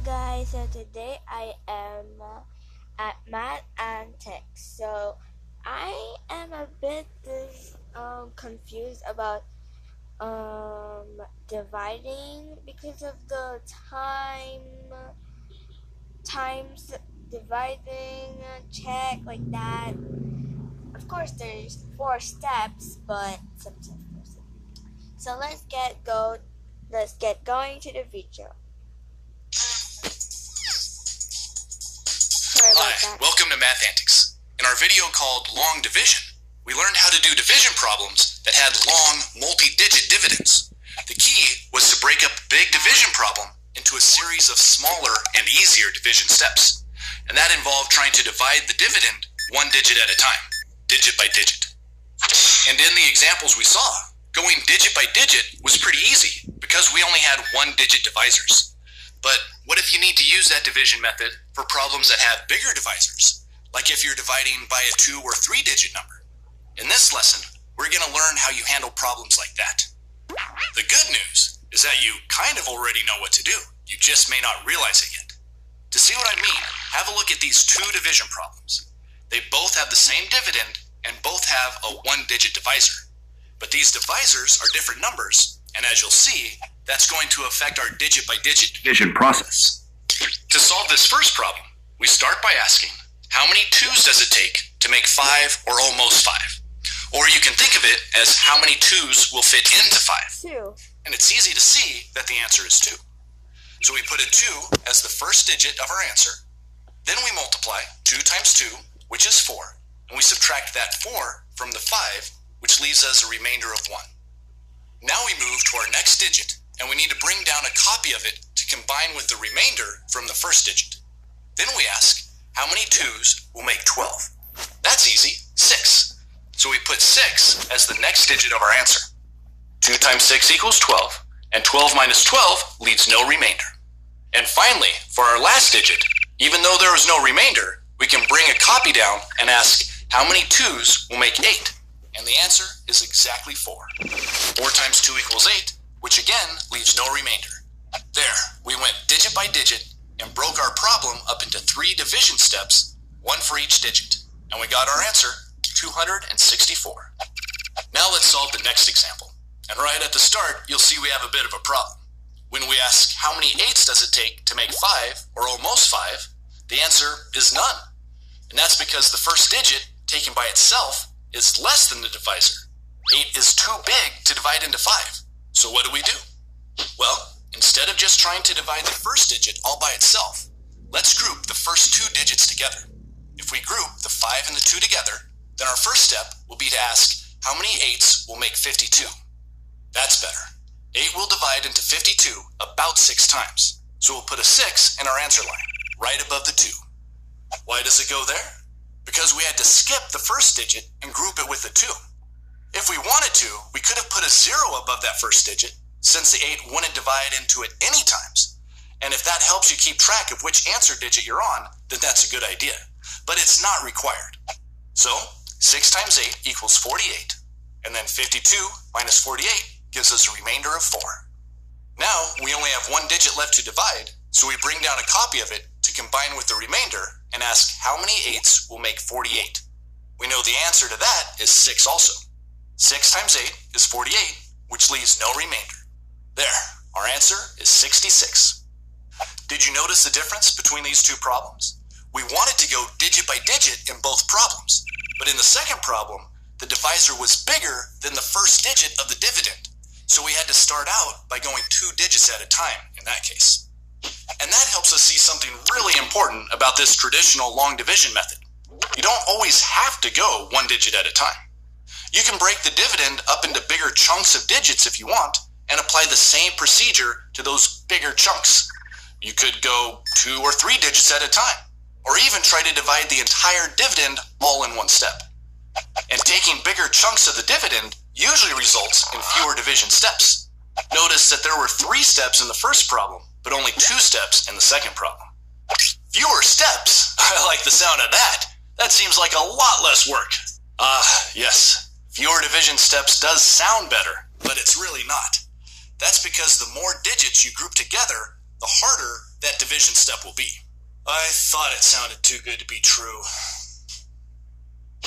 guys, so today I am at Math and Tech. So I am a bit confused about dividing because of the times dividing check like that. Of course there's 4 steps, but some steps. So let's get going to the video. Sorry about Hi, that. welcome to Math Antics. In our video called Long Division, we learned how to do division problems that had long, multi-digit dividends. The key was to break up a big division problem into a series of smaller and easier division steps. And that involved trying to divide the dividend one digit at a time, digit by digit. And in the examples we saw, going digit by digit was pretty easy because we only had one-digit divisors. But what if you need to use that division method for problems that have bigger divisors, like if you're dividing by a 2 or 3-digit number? In this lesson, we're going to learn how you handle problems like that. The good news is that you kind of already know what to do. You just may not realize it yet. To see what I mean, have a look at these 2 division problems. They both have the same dividend and both have a 1-digit divisor. But these divisors are different numbers, and as you'll see, that's going to affect our digit-by-digit division process. To solve this first problem, we start by asking, how many 2's does it take to make 5 or almost 5? Or you can think of it as how many 2's will fit into 5. 2. And it's easy to see that the answer is 2. So we put a 2 as the first digit of our answer. Then we multiply 2 times 2, which is 4. And we subtract that 4 from the 5, which leaves us a remainder of 1. Now we move to our next digit, and we need to bring down a copy of it to combine with the remainder from the first digit. Then we ask, how many 2's will make 12? That's easy, 6. So we put 6 as the next digit of our answer. 2 times 6 equals 12, and 12 minus 12 leaves no remainder. And finally, for our last digit, even though there is no remainder, we can bring a copy down and ask, how many 2's will make 8? And the answer is exactly 4. 4 times 2 equals 8, which again leaves no remainder. There, we went digit by digit and broke our problem up into 3 division steps, 1 for each digit. And we got our answer, 264. Now let's solve the next example. And right at the start, you'll see we have a bit of a problem. When we ask how many 8's does it take to make 5 or almost 5, the answer is none. And that's because the first digit, taken by itself, is less than the divisor. 8 is too big to divide into 5. So what do? Well, instead of just trying to divide the first digit all by itself, let's group the first 2 digits together. If we group the 5 and the 2 together, then our first step will be to ask how many 8's will make 52. That's better. 8 will divide into 52 about 6 times. So we'll put a 6 in our answer line, right above the 2. Why does it go there? Because we had to skip the first digit and group it with the 2. If we wanted to, we could have put a 0 above that first digit, since the 8 wouldn't divide into it any times. And if that helps you keep track of which answer digit you're on, then that's a good idea. But it's not required. So, 6 times 8 equals 48, and then 52 minus 48 gives us a remainder of 4. Now, we only have 1 digit left to divide, so we bring down a copy of it to combine with the remainder and ask how many 8's will make 48. We know the answer to that is 6 also. 6 times 8 is 48, which leaves no remainder. There, our answer is 66. Did you notice the difference between these 2 problems? We wanted to go digit by digit in both problems, but in the second problem, the divisor was bigger than the first digit of the dividend, so we had to start out by going 2 digits at a time in that case. And that helps us see something really important about this traditional long division method. You don't always have to go 1 digit at a time. You can break the dividend up into bigger chunks of digits if you want, and apply the same procedure to those bigger chunks. You could go 2 or 3 digits at a time, or even try to divide the entire dividend all in one step. And taking bigger chunks of the dividend usually results in fewer division steps. Notice that there were 3 steps in the first problem, but only 2 steps in the second problem. Fewer steps? I like the sound of that. That seems like a lot less work. Yes. Fewer division steps does sound better, but it's really not. That's because the more digits you group together, the harder that division division step will be. I thought it sounded too good to be true.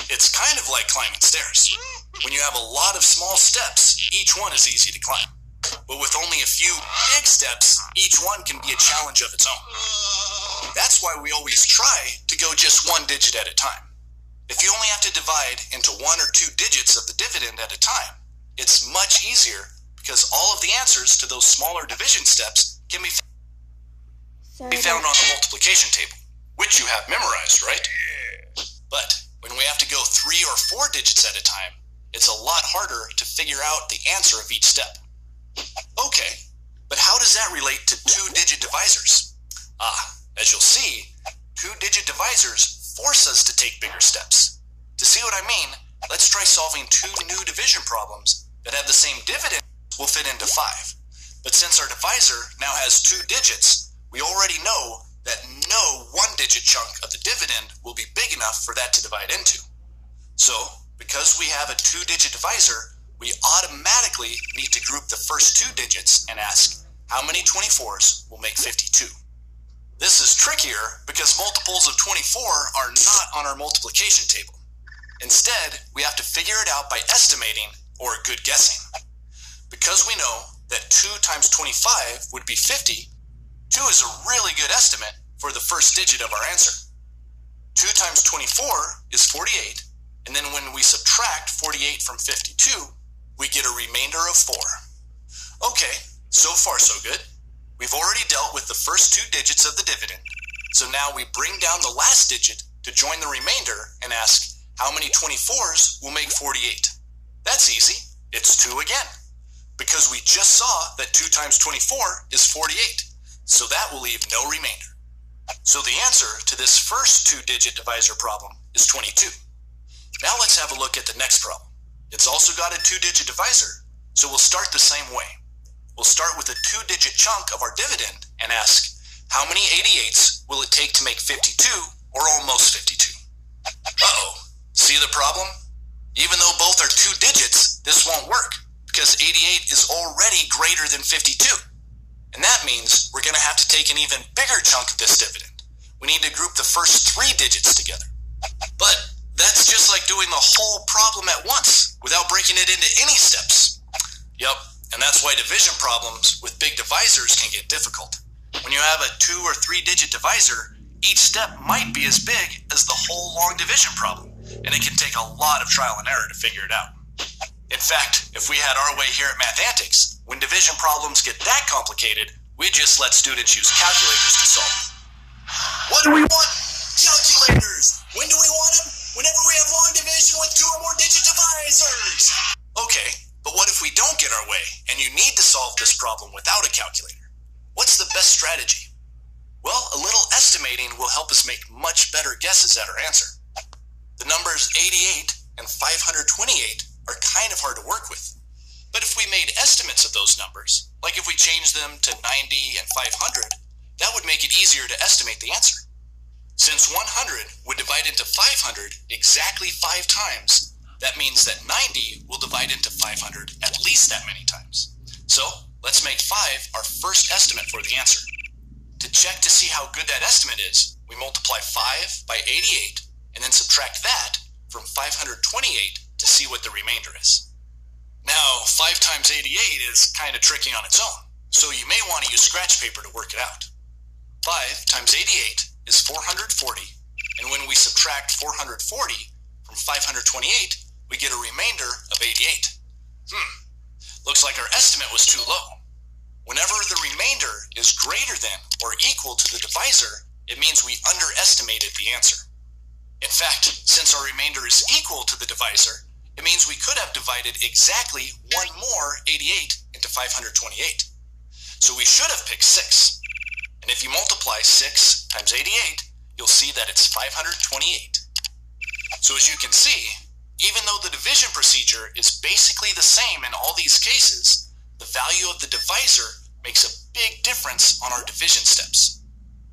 It's kind of like climbing stairs. When you have a lot of small steps, each one is easy to climb. But with only a few big steps, each one can be a challenge of its own. That's why we always try to go just one digit at a time. If you only have to divide into 1 or 2 digits of the dividend at a time, it's much easier because all of the answers to those smaller division steps can be found on the multiplication table, which you have memorized, right? But when we have to go 3 or 4 digits at a time, it's a lot harder to figure out the answer of each step. Okay, but how does that relate to 2-digit divisors? As you'll see, 2-digit divisors force us to take bigger steps. To see what I mean, let's try solving 2 new division problems that have the same dividend will fit into 5. But since our divisor now has 2 digits, we already know that no 1-digit chunk of the dividend will be big enough for that to divide into. So, because we have a 2-digit divisor, we automatically need to group the first 2 digits and ask, how many 24s will make 52? This is trickier because multiples of 24 are not on our multiplication table. Instead, we have to figure it out by estimating or good guessing. Because we know that 2 times 25 would be 50, 2 is a really good estimate for the first digit of our answer. 2 times 24 is 48, and then when we subtract 48 from 52, we get a remainder of 4. Okay, so far so good. We've already dealt with the first 2 digits of the dividend, so now we bring down the last digit to join the remainder and ask, how many 24s will make 48? That's easy. It's 2 again, because we just saw that 2 times 24 is 48, so that will leave no remainder. So the answer to this first 2-digit divisor problem is 22. Now let's have a look at the next problem. It's also got a 2-digit divisor, so we'll start the same way. We'll start with a 2-digit chunk of our dividend and ask, how many 88s will it take to make 52 or almost 52? Uh-oh, see the problem? Even though both are 2 digits, this won't work because 88 is already greater than 52. And that means we're going to have to take an even bigger chunk of this dividend. We need to group the first 3 digits together. But that's just like doing the whole problem at once without breaking it into any steps. Yep, and that's why division problems with big divisors can get difficult. When you have a 2 or 3 digit divisor, each step might be as big as the whole long division problem, and it can take a lot of trial and error to figure it out. In fact, if we had our way here at Mathantics, when division problems get that complicated, we just let students use calculators to solve them. What do we want? Calculators! When do we want them? Whenever we have long division with 2 or more digit divisors! Okay, but what if we don't get our way, and you need to solve this problem without a calculator? What's the best strategy? Well, a little estimating will help us make much better guesses at our answer. The numbers 88 and 528 are kind of hard to work with. But if we made estimates of those numbers, like if we changed them to 90 and 500, that would make it easier to estimate the answer. Since 100 would divide into 500 exactly 5 times, that means that 90 will divide into 500 at least that many times. So let's make 5 our first estimate for the answer. To check to see how good that estimate is, we multiply 5 by 88 and then subtract that from 528 to see what the remainder is. Now, 5 times 88 is kind of tricky on its own, so you may want to use scratch paper to work it out. 5 times 88 is 440, and when we subtract 440 from 528, we get a remainder of 88. Looks like our estimate was too low. Whenever the remainder is greater than or equal to the divisor, it means we underestimated the answer. In fact, since our remainder is equal to the divisor, it means we could have divided exactly 1 more 88 into 528. So we should have picked 6. And if you multiply 6 times 88, you'll see that it's 528. So as you can see, even though the division procedure is basically the same in all these cases, the value of the divisor makes a big difference on our division steps.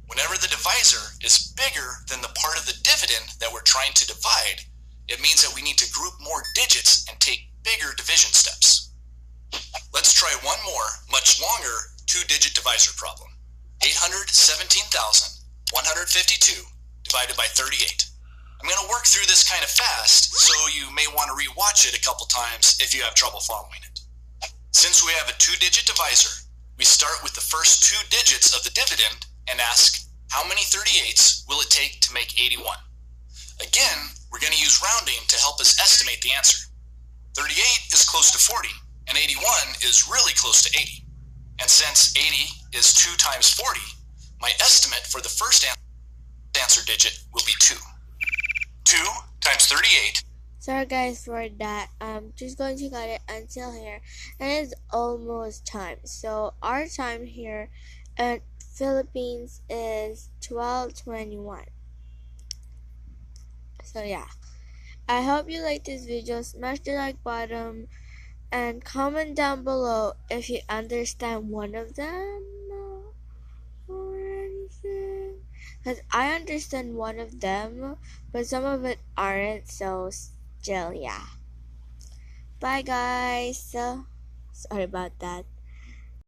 Whenever the divisor is bigger than the part of the dividend that we're trying to divide, it means that we need to group more digits and take bigger division steps. Let's try one more, much longer, 2-digit divisor problem. 817,152 divided by 38. I'm going to work through this kind of fast, so you may want to rewatch it a couple times if you have trouble following it. Since we have a two-digit divisor, we start with the first two digits of the dividend and ask, how many 38s will it take to make 81? Again, we're going to use rounding to help us estimate the answer. 38 is close to 40, and 81 is really close to 80. And since 80 is 2 times 40, my estimate for the first answer digit will be 2. 2 times 38. Sorry guys for that. I'm just going to cut it until here, and it's almost time. So our time here in Philippines is 12:21. So yeah, I hope you like this video. Smash the like button and comment down below if you understand one of them or anything, because I understand one of them but some of it aren't. So still, yeah, bye guys. Sorry about that.